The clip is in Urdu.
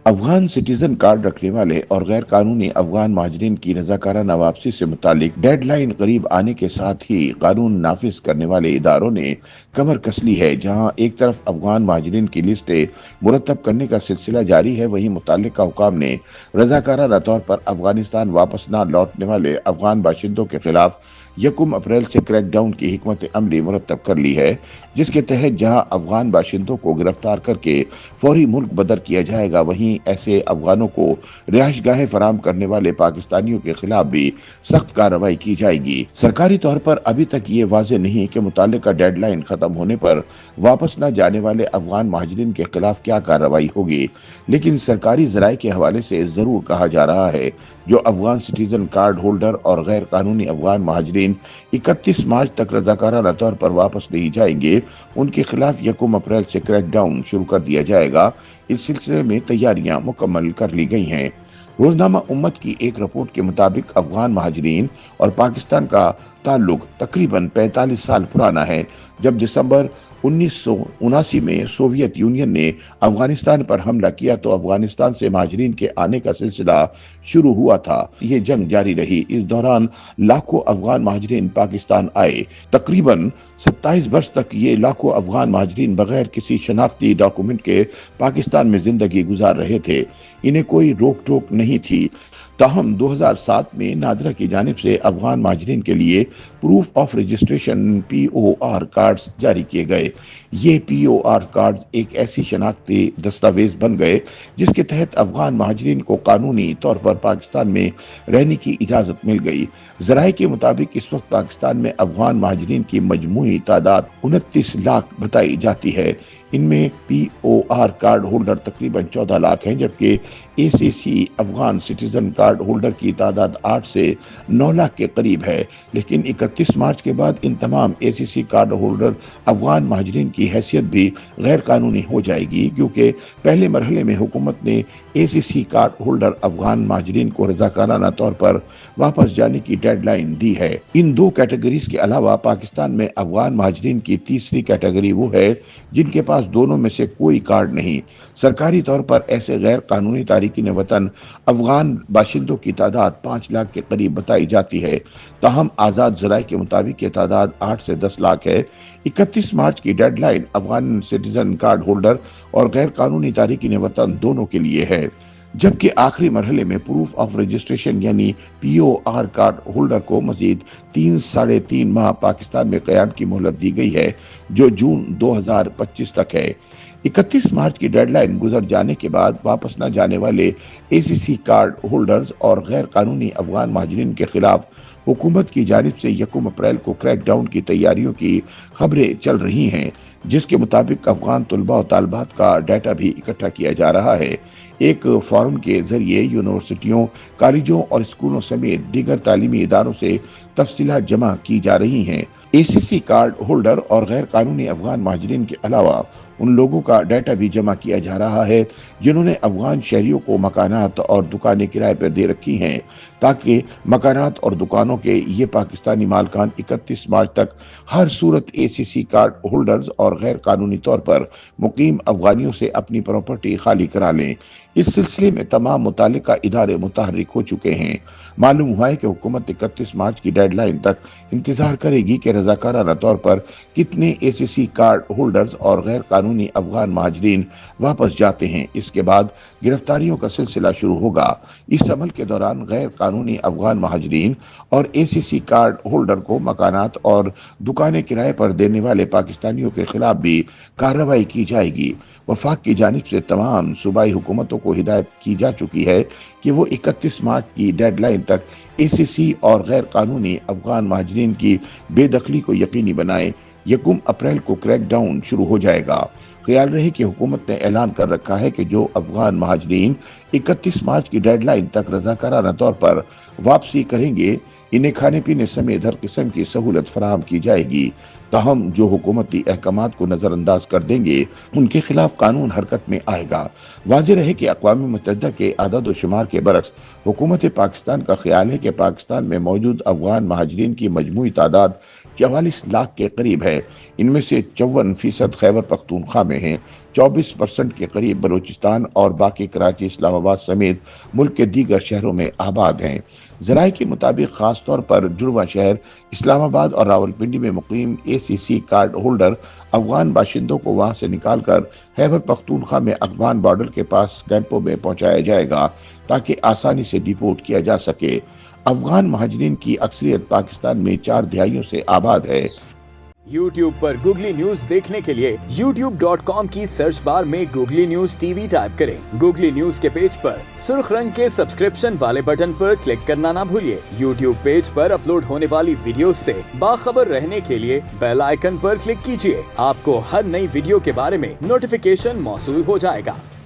افغان سٹیزن کارڈ رکھنے والے اور غیر قانونی افغان مہاجرین کی رضاکارانہ واپسی سے متعلق ڈیڈ لائن قریب آنے کے ساتھ ہی قانون نافذ کرنے والے اداروں نے کمر کس لی ہے۔ جہاں ایک طرف افغان مہاجرین کی لسٹیں مرتب کرنے کا سلسلہ جاری ہے، وہیں متعلقہ حکام نے رضاکارانہ طور پر افغانستان واپس نہ لوٹنے والے افغان باشندوں کے خلاف 1 اپریل سے کریک ڈاؤن کی حکمت عملی مرتب کر لی ہے، جس کے تحت جہاں افغان باشندوں کو گرفتار کر کے فوری ملک بدر کیا جائے گا، وہیں ایسے افغانوں کو رہائش گاہیں فراہم کرنے والے پاکستانیوں کے خلاف بھی سخت کارروائی کی جائے گی۔ سرکاری طور پر ابھی تک یہ واضح نہیں کہ متعلقہ ڈیڈ لائن ختم ہونے پر واپس نہ جانے والے افغان مہاجرین کے خلاف کیا کارروائی ہوگی، لیکن سرکاری ذرائع کے حوالے سے ضرور کہا جا رہا ہے جو افغان سٹیزن کارڈ ہولڈر اور غیر قانونی افغان مہاجرین 31 مارچ تک رضاکارانہ طور پر واپس نہیں جائیں گے، ان کے خلاف 1 اپریل سے کریک ڈاؤن شروع کر دیا جائے گا۔ اس سلسلے میں تیاریاں مکمل کر لی گئی ہیں۔ روزنامہ امت کی ایک رپورٹ کے مطابق افغان مہاجرین اور پاکستان کا تعلق تقریباً 45 سال پرانا ہے۔ جب دسمبر 1979 میں سوویت یونین نے افغانستان پر حملہ کیا تو افغانستان سے مہاجرین کے آنے کا سلسلہ شروع ہوا تھا۔ یہ جنگ جاری رہی۔ اس دوران لاکھوں افغان مہاجرین پاکستان آئے۔ تقریباً 27 برس تک یہ لاکھوں افغان مہاجرین بغیر کسی شناختی ڈاکومنٹ کے پاکستان میں زندگی گزار رہے تھے۔ انہیں کوئی روک ٹوک نہیں تھی۔ تاہم 2007 میں نادرا کی جانب سے افغان مہاجرین کے لیے proof of registration POR cards جاری کیے گئے۔ یہ POR کارڈز ایک ایسی شناختی دستاویز بن گئے جس کے تحت افغان مہاجرین کو قانونی طور پر پاکستان میں رہنے کی اجازت مل گئی۔ ذرائع کے مطابق اس وقت پاکستان میں افغان مہاجرین کی مجموعی تعداد 29 لاکھ بتائی جاتی ہے۔ ان میں POR کارڈ ہولڈر تقریباً 14 لاکھ ہیں، جبکہ ACC Afghan citizen card holder کی تعداد 8 سے 9 لاکھ کے قریب ہے، لیکن 31 مارچ کے بعد ان تمام ACC کارڈ ہولڈر افغان مہاجرین کی حیثیت بھی غیر قانونی ہو جائے گی، کیونکہ پہلے مرحلے میں حکومت نے ACC کارڈ ہولڈر افغان مہاجرین کو رضاکارانہ طور پر واپس جانے کی ڈیڈ لائن دی ہے۔ ان دو کیٹیگریز کے علاوہ پاکستان میں افغان مہاجرین کی تیسری کیٹیگری وہ ہے جن کے پاس دونوں میں سے کوئی کارڈ نہیں۔ سرکاری طور پر ایسے غیر قانونی تارکین وطن افغان باشندوں کی تعداد 5 لاکھ کے قریب بتائی جاتی ہے، تاہم آزاد ذرائع کے مطابق یہ تعداد 8 سے 10 لاکھ ہے۔ 31 مارچ کی deadline Afghan citizen card holder اور غیر قانونی تارکین وطن دونوں کے لیے ہے، جبکہ آخری مرحلے میں پروف آف رجسٹریشن یعنی POR کارڈ ہولڈر کو مزید 3 سے 3.5 ماہ پاکستان میں قیام کی مہلت دی گئی ہے، جو جون 2025 تک ہے۔ 31 مارچ کی ڈیڈ لائن گزر جانے کے بعد واپس نہ جانے والے ACC کارڈ ہولڈرز اور غیر قانونی افغان مہاجرین کے خلاف حکومت کی جانب سے 1 اپریل کو کریک ڈاؤن کی تیاریوں کی خبریں چل رہی ہیں، جس کے مطابق افغان طلباء و طالبات کا ڈیٹا بھی اکٹھا کیا جا رہا ہے۔ ایک فارم کے ذریعے یونیورسٹیوں، کالجوں اور اسکولوں سمیت دیگر تعلیمی اداروں سے تفصیلات جمع کی جا رہی ہیں۔ ACC کارڈ ہولڈر اور غیر قانونی افغان مہاجرین کے علاوہ ان لوگوں کا ڈیٹا بھی جمع کیا جا رہا ہے جنہوں نے افغان شہریوں کو مکانات اور دکانیں کرائے پر دے رکھی ہیں، تاکہ مکانات اور دکانوں کے یہ پاکستانی مالکان 31 مارچ تک ہر صورت ACC کارڈ ہولڈرز اور غیر قانونی طور پر مقیم افغانیوں سے اپنی پراپرٹی خالی کرا لیں۔ اس سلسلے میں تمام متعلقہ ادارے متحرک ہو چکے ہیں۔ معلوم ہوا ہے کہ حکومت 31 مارچ کی ڈیڈ لائن تک انتظار کرے گی کہ رضاکارانہ طور پر کتنے ACC کارڈ ہولڈرز اور غیر قانونی افغان مہاجرین واپس جاتے ہیں۔ اس کے بعد گرفتاریوں کا سلسلہ شروع ہوگا۔ اس عمل کے دوران غیر قانونی افغان مہاجرین اور ACC کارڈ ہولڈر کو مکانات اور دکانیں کرائے پر دینے والے پاکستانیوں کے خلاف بھی کارروائی کی جائے گی۔ وفاق کی جانب سے تمام صوبائی حکومتوں کو ہدایت کی جا چکی ہے کہ وہ 31 مارچ کی ڈیڈ لائن تک ACC اور غیر قانونی افغان مہاجرین کی بے دخلی کو یقینی بنائیں۔ 1 اپریل کو کریک ڈاؤن شروع ہو جائے گا۔ خیال رہے کہ حکومت نے اعلان کر رکھا ہے کہ جو افغان مہاجرین 31 مارچ کی ڈیڈ لائن تک رضاکارانہ طور پر واپسی کریں گے انہیں کھانے پینے سمیت ہر قسم کی سہولت فراہم کی جائے گی، تاہم جو حکومتی احکامات کو نظر انداز کر دیں گے ان کے خلاف قانون حرکت میں آئے گا۔ واضح رہے کہ اقوام متحدہ کے اعداد و شمار کے برعکس حکومت پاکستان کا خیال ہے کہ پاکستان میں موجود افغان مہاجرین کی مجموعی تعداد 44 لاکھ کے قریب ہے۔ ان میں سے 54% خیبر پختونخوا میں ہیں، 24% کے قریب بلوچستان اور باقی کراچی، اسلام آباد سمیت ملک کے دیگر شہروں میں آباد ہیں۔ ذرائع کے مطابق خاص طور پر جڑواں شہر اسلام آباد اور راولپنڈی میں مقیم ACC کارڈ ہولڈر افغان باشندوں کو وہاں سے نکال کر خیبر پختونخوا میں افغان بارڈر کے پاس کیمپوں میں پہنچایا جائے گا تاکہ آسانی سے ڈیپورٹ کیا جا سکے۔ افغان مہاجرین کی اکثریت پاکستان میں 4 دہائیوں سے آباد ہے۔ YouTube پر گوگلی نیوز دیکھنے کے لیے youtube.com کی سرچ بار میں گوگلی نیوز TV ٹائپ کریں۔ گوگلی نیوز کے پیج پر سرخ رنگ کے سبسکرپشن والے بٹن پر کلک کرنا نہ بھولیے۔ YouTube پیج پر اپلوڈ ہونے والی ویڈیوز سے باخبر رہنے کے لیے بیل آئیکن پر کلک کیجیے۔ آپ کو ہر نئی ویڈیو کے بارے میں نوٹیفیکیشن موصول ہو جائے گا۔